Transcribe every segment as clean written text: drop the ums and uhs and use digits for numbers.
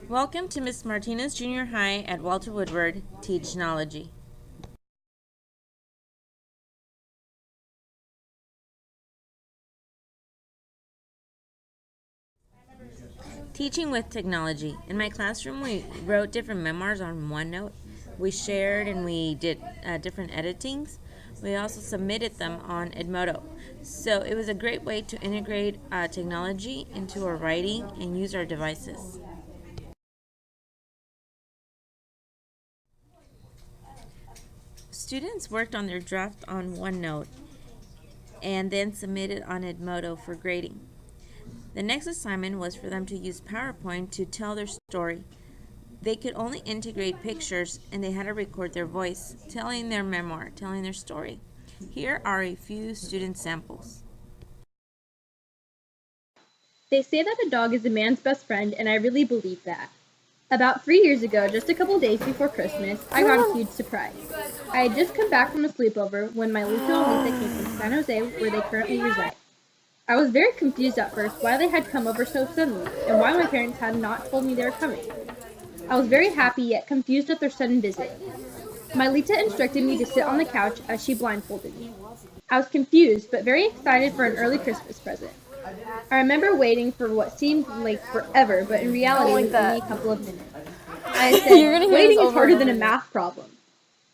Welcome to Miss Martinez Junior High at Walter Woodward, Teachnology. Teaching with technology. In my classroom, we wrote different memoirs on OneNote. We shared and we did different editings. We also submitted them on Edmodo. So it was a great way to integrate technology into our writing and use our devices. Students worked on their draft on OneNote and then submitted on Edmodo for grading. The next assignment was for them to use PowerPoint to tell their story. They could only integrate pictures and they had to record their voice, telling their memoir, telling their story. Here are a few student samples. They say that a dog is a man's best friend, and I really believe that. About 3 years ago, just a couple days before Christmas, I got a huge surprise. I had just come back from a sleepover when my Lito and Lisa came from San Jose, where they currently reside. I was very confused at first why they had come over so suddenly, and why my parents had not told me they were coming. I was very happy yet confused at their sudden visit. My Lita instructed me to sit on the couch as she blindfolded me. I was confused, but very excited for an early Christmas present. I remember waiting for what seemed like forever, but in reality it was only a couple of minutes. I said, waiting is harder than a math problem.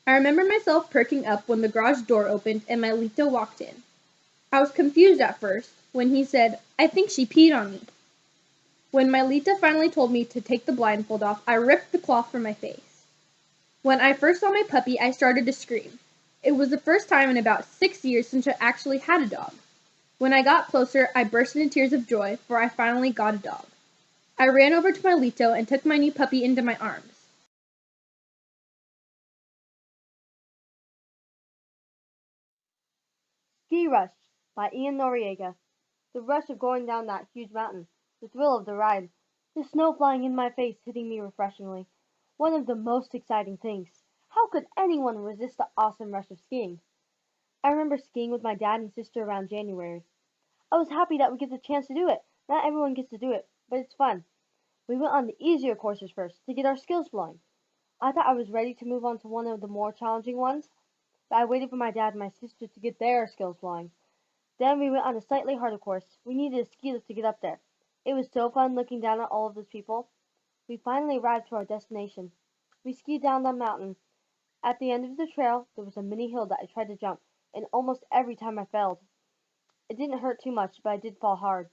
I remember myself perking up when the garage door opened and my Lito walked in. I was confused at first when he said, I think she peed on me. When my Lita finally told me to take the blindfold off, I ripped the cloth from my face. When I first saw my puppy, I started to scream. It was the first time in about 6 years since I actually had a dog. When I got closer, I burst into tears of joy, for I finally got a dog. I ran over to my Lito and took my new puppy into my arms. Ski Rush by Ian Noriega. The rush of going down that huge mountain, the thrill of the ride, the snow flying in my face hitting me refreshingly. One of the most exciting things. How could anyone resist the awesome rush of skiing? I remember skiing with my dad and sister around January. I was happy that we get the chance to do it. Not everyone gets to do it, but it's fun. We went on the easier courses first to get our skills flowing. I thought I was ready to move on to one of the more challenging ones, but I waited for my dad and my sister to get their skills flowing. Then we went on a slightly harder course. We needed a ski lift to get up there. It was so fun looking down at all of those people. We finally arrived to our destination. We skied down the mountain. At the end of the trail, there was a mini hill that I tried to jump, and almost every time I failed. It didn't hurt too much, but I did fall hard.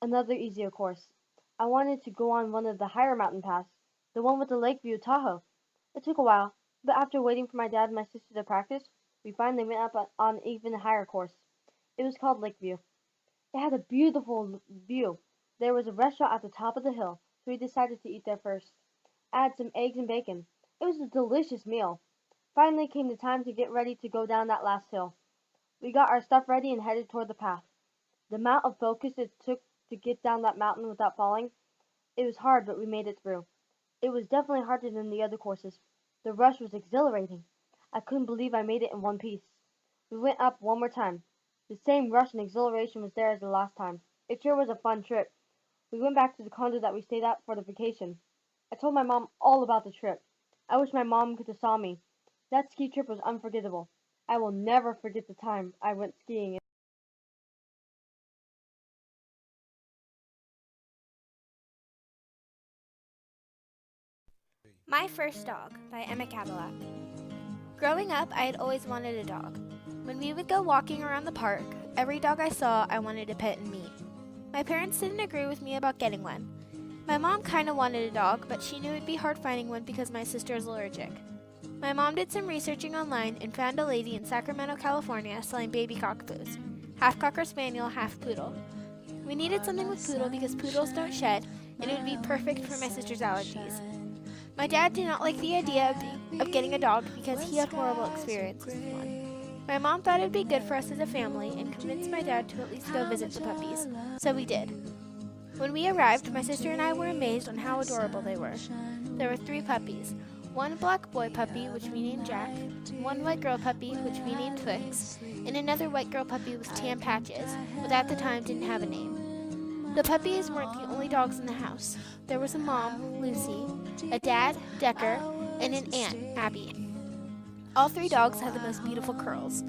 Another easier course. I wanted to go on one of the higher mountain paths, the one with the lake view of Tahoe. It took a while, but after waiting for my dad and my sister to practice, we finally went up on an even higher course. It was called Lakeview. It had a beautiful view. There was a restaurant at the top of the hill, so we decided to eat there first. I had some eggs and bacon. It was a delicious meal. Finally came the time to get ready to go down that last hill. We got our stuff ready and headed toward the path. The amount of focus it took to get down that mountain without falling, it was hard, but we made it through. It was definitely harder than the other courses. The rush was exhilarating. I couldn't believe I made it in one piece. We went up one more time. The same rush and exhilaration was there as the last time. It sure was a fun trip. We went back to the condo that we stayed at for the vacation. I told my mom all about the trip. I wish my mom could have saw me. That ski trip was unforgettable. I will never forget the time I went skiing. My First Dog by Emma Cadillac. Growing up, I had always wanted a dog. When we would go walking around the park, every dog I saw I wanted to pet and meet. My parents didn't agree with me about getting one. My mom kind of wanted a dog, but she knew it'd be hard finding one because my sister is allergic. My mom did some researching online and found a lady in Sacramento, California selling baby cockatoos, half Cocker Spaniel, half Poodle. We needed something with Poodle because poodles don't shed, and it would be perfect for my sister's allergies. My dad did not like the idea of getting a dog because he had horrible experiences with one. My mom thought it would be good for us as a family and convinced my dad to at least go visit the puppies, so we did. When we arrived, my sister and I were amazed on how adorable they were. There were 3 puppies, one black boy puppy, which we named Jack, one white girl puppy, which we named Twix, and another white girl puppy with tan patches, but at the time didn't have a name. The puppies weren't the only dogs in the house. There was a mom, Lucy, a dad, Decker, and an aunt, Abby. All three dogs had the most beautiful curls.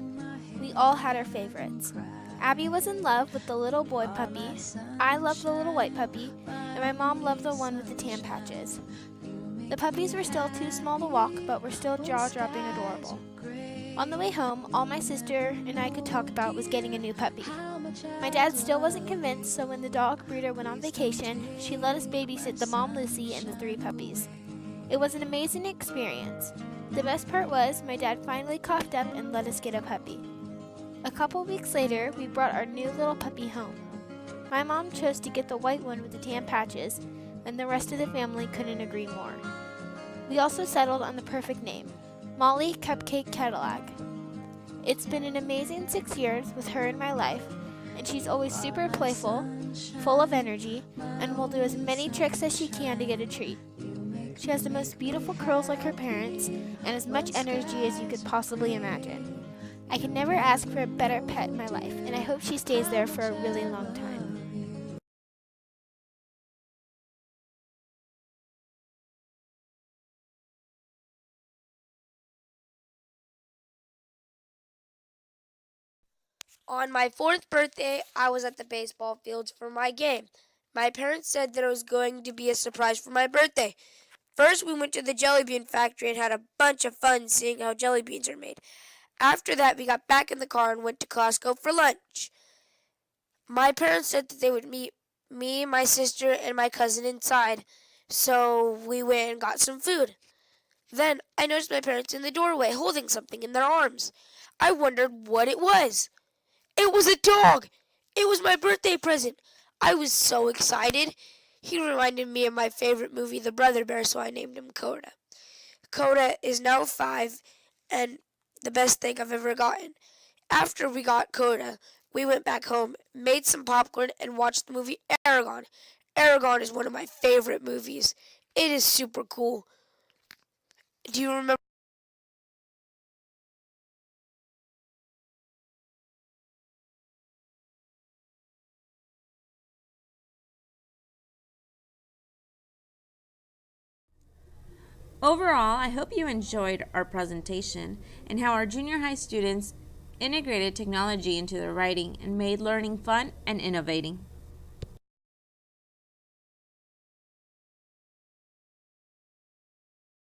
We all had our favorites. Abby was in love with the little boy puppy, I loved the little white puppy, and my mom loved the one with the tan patches. The puppies were still too small to walk, but were still jaw-dropping adorable. On the way home, all my sister and I could talk about was getting a new puppy. My dad still wasn't convinced, so when the dog breeder went on vacation, she let us babysit the mom Lucy and the three puppies. It was an amazing experience. The best part was my dad finally coughed up and let us get a puppy. A couple weeks later, we brought our new little puppy home. My mom chose to get the white one with the tan patches, and the rest of the family couldn't agree more. We also settled on the perfect name, Molly Cupcake Cadillac. It's been an amazing 6 years with her in my life, and she's always super playful, full of energy, and will do as many tricks as she can to get a treat. She has the most beautiful curls like her parents, and as much energy as you could possibly imagine. I can never ask for a better pet in my life, and I hope she stays there for a really long time. On my fourth birthday, I was at the baseball fields for my game. My parents said that it was going to be a surprise for my birthday. First, we went to the jelly bean factory and had a bunch of fun seeing how jelly beans are made. After that, we got back in the car and went to Costco for lunch. My parents said that they would meet me, my sister, and my cousin inside, so we went and got some food. Then, I noticed my parents in the doorway holding something in their arms. I wondered what it was. It was a dog! It was my birthday present! I was so excited. He reminded me of my favorite movie, The Brother Bear, so I named him Coda. Coda is now 5 and the best thing I've ever gotten. After we got Coda, we went back home, made some popcorn, and watched the movie Aragon. Aragon is one of my favorite movies. It is super cool. Do you remember? Overall, I hope you enjoyed our presentation and how our junior high students integrated technology into their writing and made learning fun and innovating.